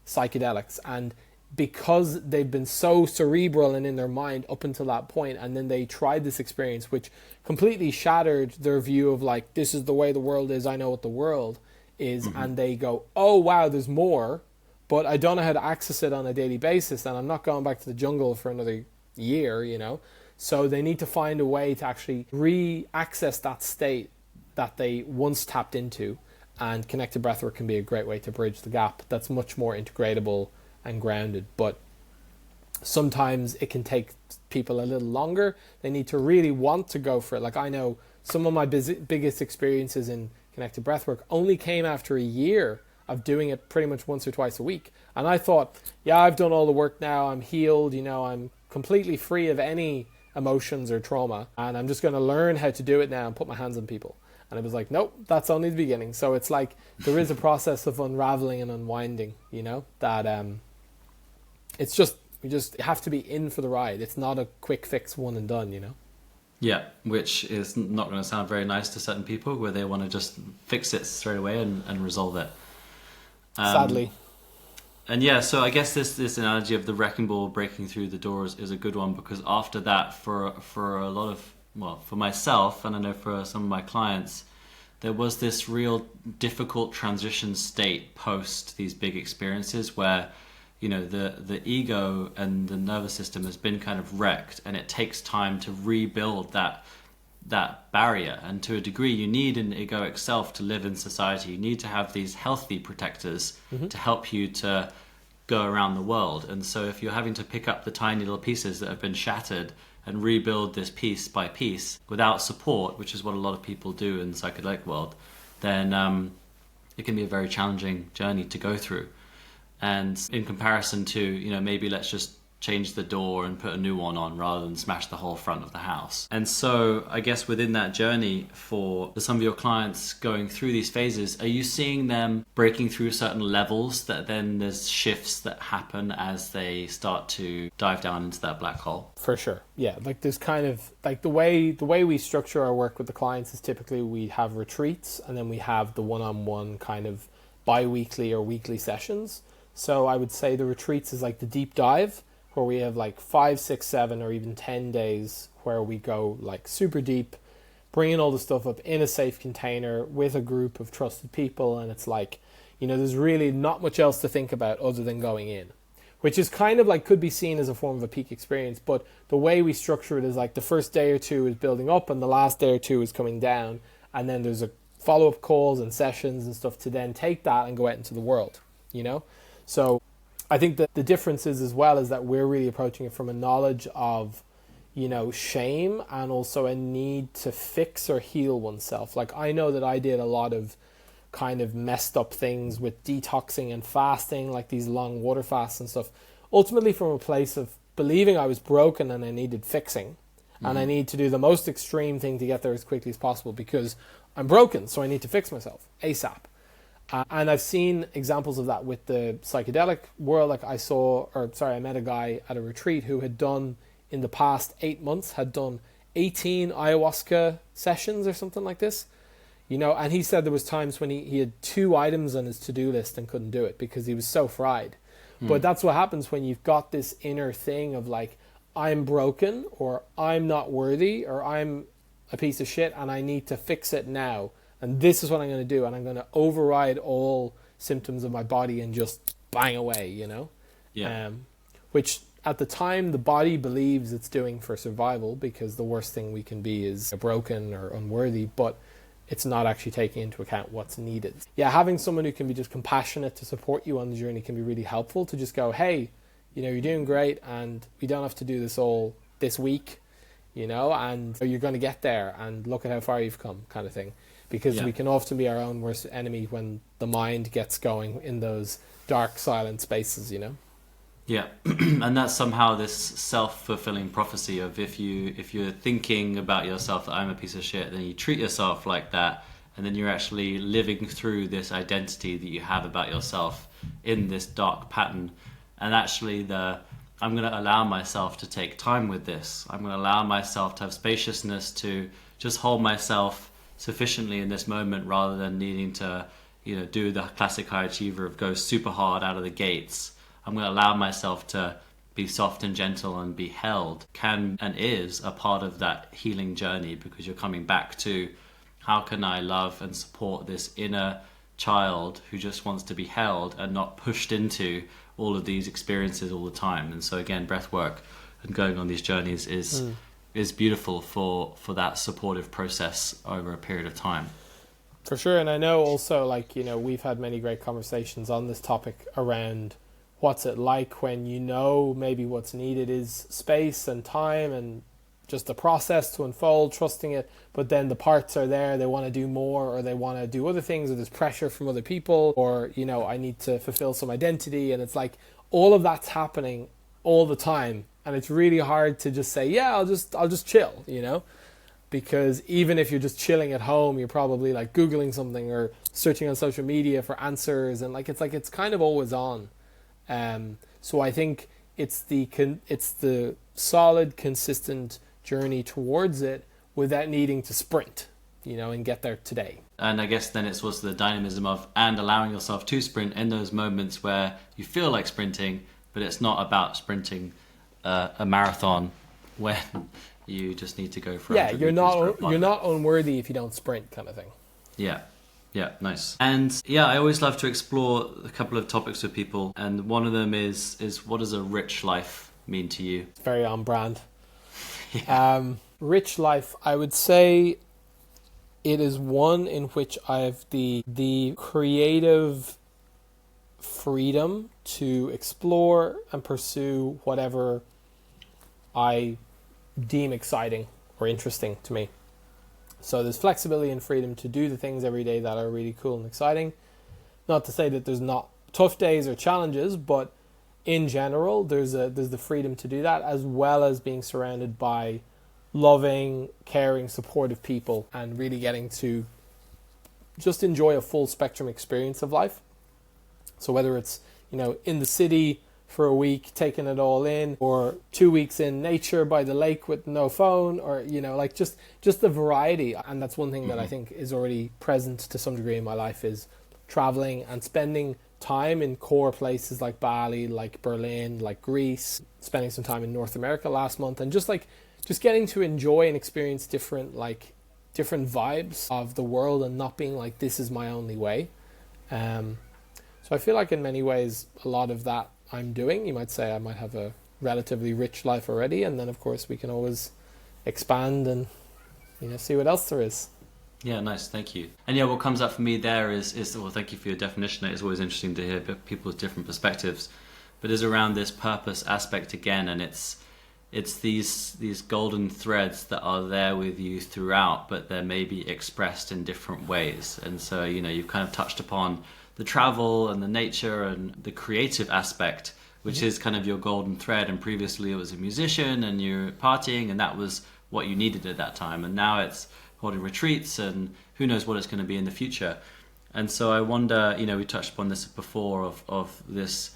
psychedelics, and because they've been so cerebral and in their mind up until that point, and then they tried this experience which completely shattered their view of like, this is the way the world is, I know what the world is, and they go, oh wow, there's more, but I don't know how to access it on a daily basis, and I'm not going back to the jungle for another year, So they need to find a way to actually re-access that state that they once tapped into, and connected breathwork can be a great way to bridge the gap. That's much more integratable and grounded, but sometimes it can take people a little longer. They need to really want to go for it. Like, I know some of my biggest experiences in connected breathwork only came after a year of doing it pretty much once or twice a week, and I thought, yeah, I've done all the work now, I'm healed, I'm completely free of any emotions or trauma, and I'm just going to learn how to do it now and put my hands on people. And it was like, nope, that's only the beginning. So it's like, there is a process of unraveling and unwinding, that it's just, we just have to be in for the ride. It's not a quick fix, one and done, Yeah, which is not going to sound very nice to certain people, where they want to just fix it straight away and resolve it. Sadly. And yeah, so I guess this analogy of the wrecking ball breaking through the doors is a good one, because after that, for a lot of, well, for myself, and I know for some of my clients, there was this real difficult transition state post these big experiences where, you know, the ego and the nervous system has been kind of wrecked, and it takes time to rebuild that barrier. And to a degree, you need an egoic self to live in society. You need to have these healthy protectors to help you to go around the world. And so if you're having to pick up the tiny little pieces that have been shattered and rebuild this piece by piece without support, which is what a lot of people do in the psychedelic world, then it can be a very challenging journey to go through. And in comparison to, you know, maybe let's just change the door and put a new one on rather than smash the whole front of the house. And so I guess within that journey for some of your clients going through these phases, are you seeing them breaking through certain levels that then there's shifts that happen as they start to dive down into that black hole? For sure. Yeah. Like there's kind of like the way we structure our work with the clients is typically we have retreats, and then we have the one-on-one kind of bi-weekly or weekly sessions. So I would say the retreats is like the deep dive, where we have like 5, 6, 7, or even 10 days where we go like super deep, bringing all the stuff up in a safe container with a group of trusted people. And it's like, you know, there's really not much else to think about other than going in, which is kind of like could be seen as a form of a peak experience. But the way we structure it is like the first day or two is building up and the last day or two is coming down. And then there's a follow-up calls and sessions and stuff to then take that and go out into the world, you know? So I think that the difference is as well is that we're really approaching it from a knowledge of, you know, shame and also a need to fix or heal oneself. Like I know that I did a lot of kind of messed up things with detoxing and fasting, like these long water fasts and stuff, ultimately from a place of believing I was broken and I needed fixing. And I need to do the most extreme thing to get there as quickly as possible because I'm broken, so I need to fix myself ASAP. And I've seen examples of that with the psychedelic world. Like I met a guy at a retreat who had done, in the past 8 months, had done 18 ayahuasca sessions or something like this. You know, and he said there was times when he had 2 items on his to-do list and couldn't do it because he was so fried. But that's what happens when you've got this inner thing of like, I'm broken, or I'm not worthy, or I'm a piece of shit and I need to fix it now. And this is what I'm going to do. And I'm going to override all symptoms of my body and just bang away, you know? Yeah. Which at the time the body believes it's doing for survival, because the worst thing we can be is broken or unworthy, but it's not actually taking into account what's needed. Yeah, having someone who can be just compassionate to support you on the journey can be really helpful, to just go, hey, you know, you're doing great and we don't have to do this all this week, you know, and you're going to get there and look at how far you've come, kind of thing. Because we can often be our own worst enemy when the mind gets going in those dark, silent spaces, you know? Yeah, and that's somehow this self-fulfilling prophecy of if you're thinking about yourself that I'm a piece of shit, then you treat yourself like that, and then you're actually living through this identity that you have about yourself in this dark pattern. And actually I'm going to allow myself to take time with this. I'm going to allow myself to have spaciousness to just hold myself sufficiently in this moment, rather than needing to, you know, do the classic high achiever of go super hard out of the gates. I'm going to allow myself to be soft and gentle and be held. Can and is a part of that healing journey, because you're coming back to how can I love and support this inner child who just wants to be held and not pushed into all of these experiences all the time. And so again, breath work and going on these journeys is beautiful for that supportive process over a period of time. For sure. And I know also, like, you know, we've had many great conversations on this topic around what's it like when, you know, maybe what's needed is space and time and just the process to unfold, trusting it, but then the parts are there, they want to do more, or they want to do other things, or there's pressure from other people, or, you know, I need to fulfill some identity, and it's like all of that's happening all the time. And it's really hard to just say, yeah, I'll just chill, you know, because even if you're just chilling at home, you're probably like Googling something or searching on social media for answers. And like, it's kind of always on. So I think it's the solid, consistent journey towards it without needing to sprint, and get there today. And I guess then it's also the dynamism of and allowing yourself to sprint in those moments where you feel like sprinting, but it's not about sprinting a marathon when you just need to go for you're not unworthy if you don't sprint, kind of thing. Yeah, nice. And yeah, I always love to explore a couple of topics with people, and one of them is what does a rich life mean to you? It's very on brand. Rich life, I would say it is one in which I have the creative freedom to explore and pursue whatever I deem exciting or interesting to me. So there's flexibility and freedom to do the things every day that are really cool and exciting. Not to say that there's not tough days or challenges, but in general, there's the freedom to do that, as well as being surrounded by loving, caring, supportive people, and really getting to just enjoy a full spectrum experience of life. So whether it's, in the city for a week, taking it all in, or 2 weeks in nature by the lake with no phone, or, just the variety. And that's one thing that I think is already present to some degree in my life, is traveling and spending time in core places like Bali, like Berlin, like Greece, spending some time in North America last month, and just getting to enjoy and experience different vibes of the world, and not being like, this is my only way. So I feel like in many ways, a lot of that I'm doing. You might say I might have a relatively rich life already, and then of course we can always expand and see what else there is. Yeah, nice, thank you. And yeah, what comes up for me there is well, thank you for your definition. It's always interesting to hear people's different perspectives, but is around this purpose aspect again, and it's these golden threads that are there with you throughout, but they're maybe expressed in different ways. And so you've kind of touched upon the travel and the nature and the creative aspect, which is kind of your golden thread. And previously it was a musician and you're partying, and that was what you needed at that time. And now it's holding retreats, and who knows what it's going to be in the future. And so I wonder, we touched upon this before, of this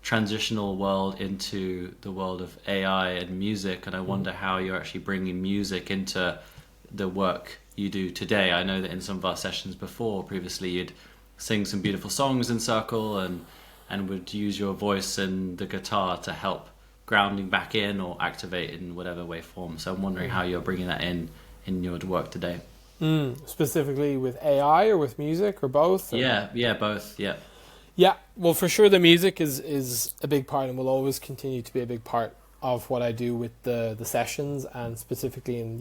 transitional world into the world of AI and music. And I wonder how you're actually bringing music into the work you do today. I know that in some of our sessions previously, you'd sing some beautiful songs in circle and would use your voice and the guitar to help grounding back in or activate in whatever way form. So I'm wondering how you're bringing that in your work today. Specifically with AI or with music or both? Or? Yeah, both, yeah. Yeah, well, for sure the music is a big part and will always continue to be a big part of what I do with the sessions, and specifically in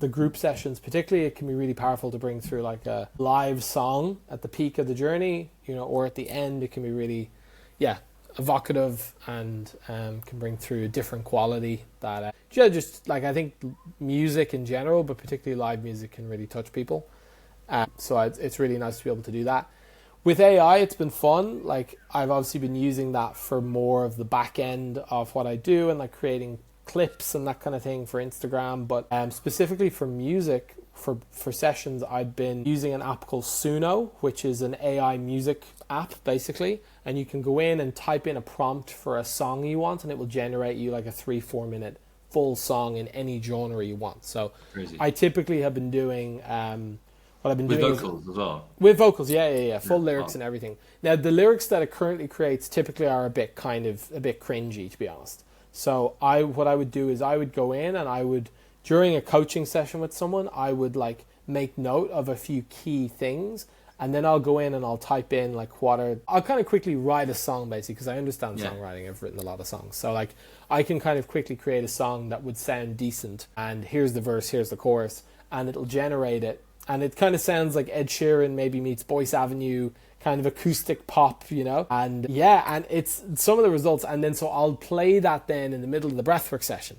the group sessions particularly. It can be really powerful to bring through like a live song at the peak of the journey, or at the end. It can be really evocative and can bring through a different quality that just like, I think music in general, but particularly live music, can really touch people. So it's really nice to be able to do that. With AI, it's been fun. Like, I've obviously been using that for more of the back end of what I do, and like creating clips and that kind of thing for Instagram. But specifically for music, for sessions, I've been using an app called Suno, which is an AI music app basically, and you can go in and type in a prompt for a song you want, and it will generate you like a 3-4 minute full song in any genre you want. So crazy. I typically have been doing what I've been doing with vocals as well. With vocals, yeah, full lyrics and everything. Now the lyrics that it currently creates typically are a bit cringy, to be honest. So what I would do is I would go in and I would, during a coaching session with someone, I would like make note of a few key things, and then I'll go in and I'll type in like I'll kind of quickly write a song basically, because I understand songwriting. I've written a lot of songs. So like I can kind of quickly create a song that would sound decent, and here's the verse, here's the chorus, and it'll generate it. And it kind of sounds like Ed Sheeran maybe meets Boyce Avenue, kind of acoustic pop, and and it's some of the results. And then so I'll play that then in the middle of the breathwork session,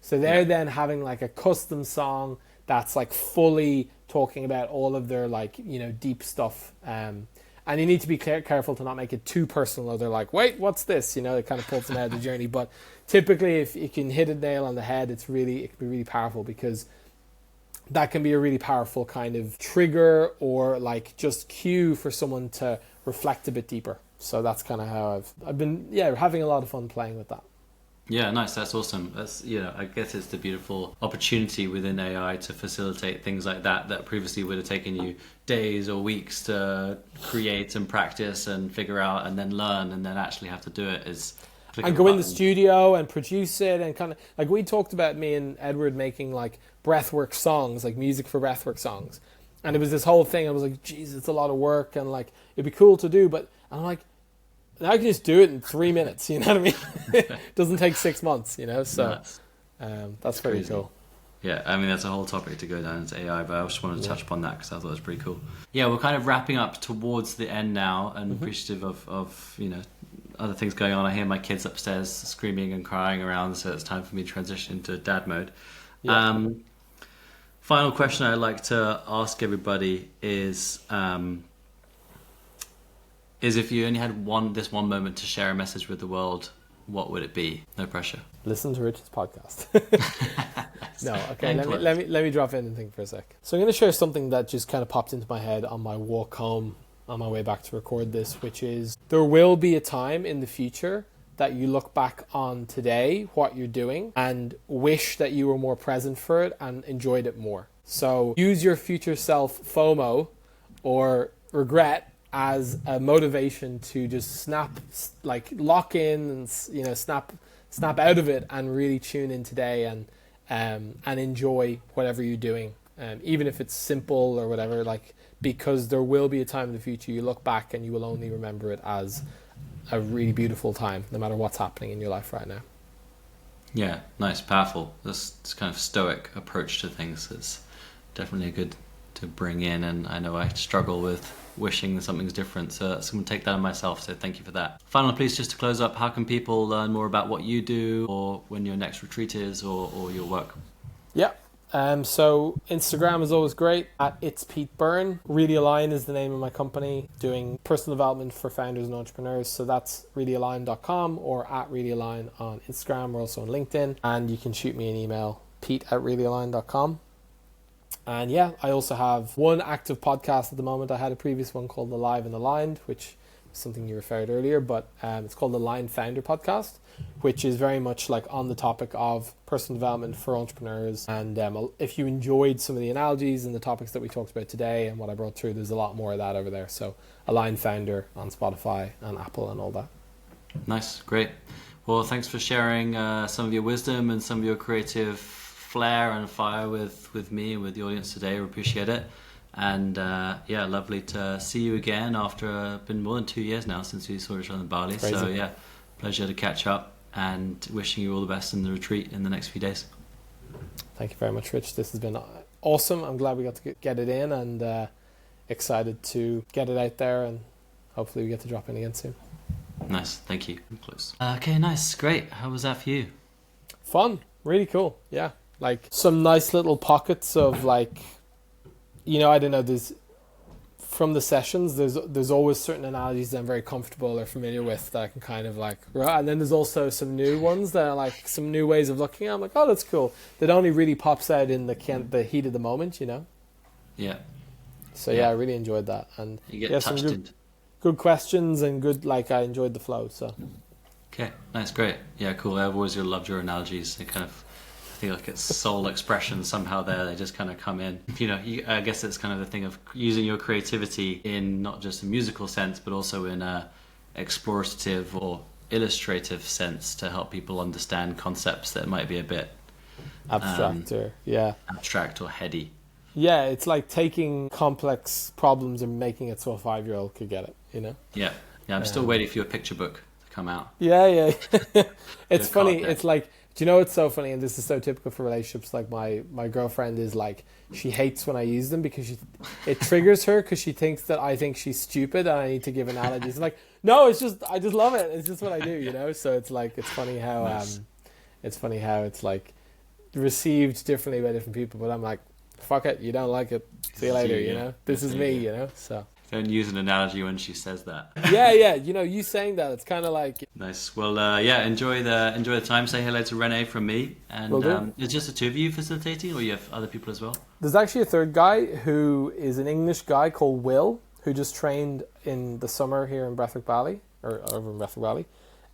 so they're then having like a custom song that's like fully talking about all of their like deep stuff, and you need to be careful to not make it too personal, or they're like, wait, what's this? It kind of pulls them out of the journey. But typically if you can hit a nail on the head, it can be really powerful, because that can be a really powerful kind of trigger or like just cue for someone to reflect a bit deeper. So that's kind of how I've been having a lot of fun playing with that. Yeah, nice. That's awesome. That's, I guess it's the beautiful opportunity within AI to facilitate things like that previously would have taken you days or weeks to create and practice and figure out and then learn, and then actually have to do it is and go in the studio and produce it, and kind of like we talked about, me and Edward making like breathwork songs, like music for breathwork songs, and it was this whole thing. I was like, geez, it's a lot of work, and like it'd be cool to do, but I'm like, I can just do it in 3 minutes, you know what I mean? It doesn't take 6 months, so that's very crazy. Cool. Yeah, I mean, that's a whole topic to go down into AI, but I just wanted to touch upon that because I thought it was pretty cool. Yeah, we're kind of wrapping up towards the end now, and appreciative of other things going on. I hear my kids upstairs screaming and crying around, so it's time for me to transition into dad mode. Yeah. Final question I'd like to ask everybody is if you only had this one moment to share a message with the world, what would it be? No pressure. Listen to Rich's podcast. No, okay. Let me drop in and think for a sec. So I'm going to share something that just kind of popped into my head on my walk home, on my way back to record this, which is there will be a time in the future that you look back on today, what you're doing, and wish that you were more present for it and enjoyed it more. So use your future self FOMO or regret as a motivation to just lock in and snap out of it and really tune in today and enjoy whatever you're doing, even if it's simple or whatever, because there will be a time in the future you look back and you will only remember it as a really beautiful time, no matter what's happening in your life right now. Yeah, nice, powerful. This kind of stoic approach to things is definitely good to bring in, and I know I struggle with wishing something's different, so I'm going to take that on myself, so thank you for that. Finally, please, just to close up, how can people learn more about what you do, or when your next retreat is, or your work? Yeah, so Instagram is always great, at It's Pete Byrne. Really Align is the name of my company, doing personal development for founders and entrepreneurs, so that's reallyAlign.com or at reallyAlign on Instagram. We're also on LinkedIn, and you can shoot me an email, pete@reallyAlign.com. And yeah, I also have one active podcast at the moment. I had a previous one called Alive and Aligned, which is something you referred earlier, but it's called the Aligned Founder Podcast, which is very much like on the topic of personal development for entrepreneurs. And if you enjoyed some of the analogies and the topics that we talked about today and what I brought through, there's a lot more of that over there. So Aligned Founder on Spotify and Apple and all that. Nice, great. Well, thanks for sharing some of your wisdom and some of your creative flair and fire with me and with the audience today. We appreciate it, and lovely to see you again after been more than 2 years now since we saw each other in Bali. Crazy. So yeah, pleasure to catch up, and wishing you all the best in the retreat in the next few days. Thank you very much, Rich. This has been awesome. I'm glad we got to get it in, and excited to get it out there, and hopefully we get to drop in again soon. Nice, thank you. Close. Okay, nice, great. How was that for you? Fun, really cool. Yeah. Like some nice little pockets of I don't know, there's from the sessions, there's always certain analogies that I'm very comfortable or familiar with that I can kind of and then there's also some new ones that are some new ways of looking at. I'm like, oh, that's cool. That only really pops out in the heat of the moment, Yeah. So yeah, I really enjoyed that. And you get touched some good questions and good, I enjoyed the flow, so. Okay, nice, great. Yeah, cool. I've always loved your analogies. They kind of, I feel like it's soul expression somehow there. They just kind of come in. I guess it's kind of the thing of using your creativity in not just a musical sense, but also in a explorative or illustrative sense to help people understand concepts that might be a bit abstract abstract or heady. Yeah, it's like taking complex problems and making it so a 5-year-old could get it, Yeah, I'm still waiting for your picture book to come out. Yeah. It's funny. It's do you know what's so funny? And this is so typical for relationships. My girlfriend is she hates when I use them because it triggers her because she thinks that I think she's stupid and I need to give analogies. I'm no, I just love it. It's just what I do, So it's it's funny how nice. It's received differently by different people. But I'm fuck it, you don't like it. See you later, This is me, So. Don't use an analogy when she says that. Yeah. You saying that, it's kind of nice. Well, enjoy the time. Say hello to Renee from me. And it's just the two of you facilitating, or you have other people as well? There's actually a third guy who is an English guy called Will, who just trained in the summer here in Breathwork Valley, or over in Breathwork Valley.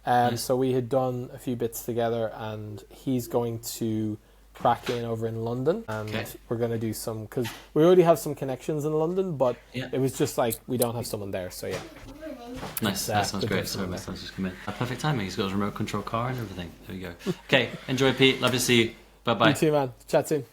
Nice. So we had done a few bits together, and he's going to crack in over in London, and we're going to do some, because we already have some connections in London, but it was just like we don't have someone there, so yeah. Nice, that sounds great. Sorry, my son's just come in. Perfect timing, he's got his remote control car and everything. There we go. Okay, enjoy, Pete. Love to see you. Bye-bye. You too, man. Chat soon.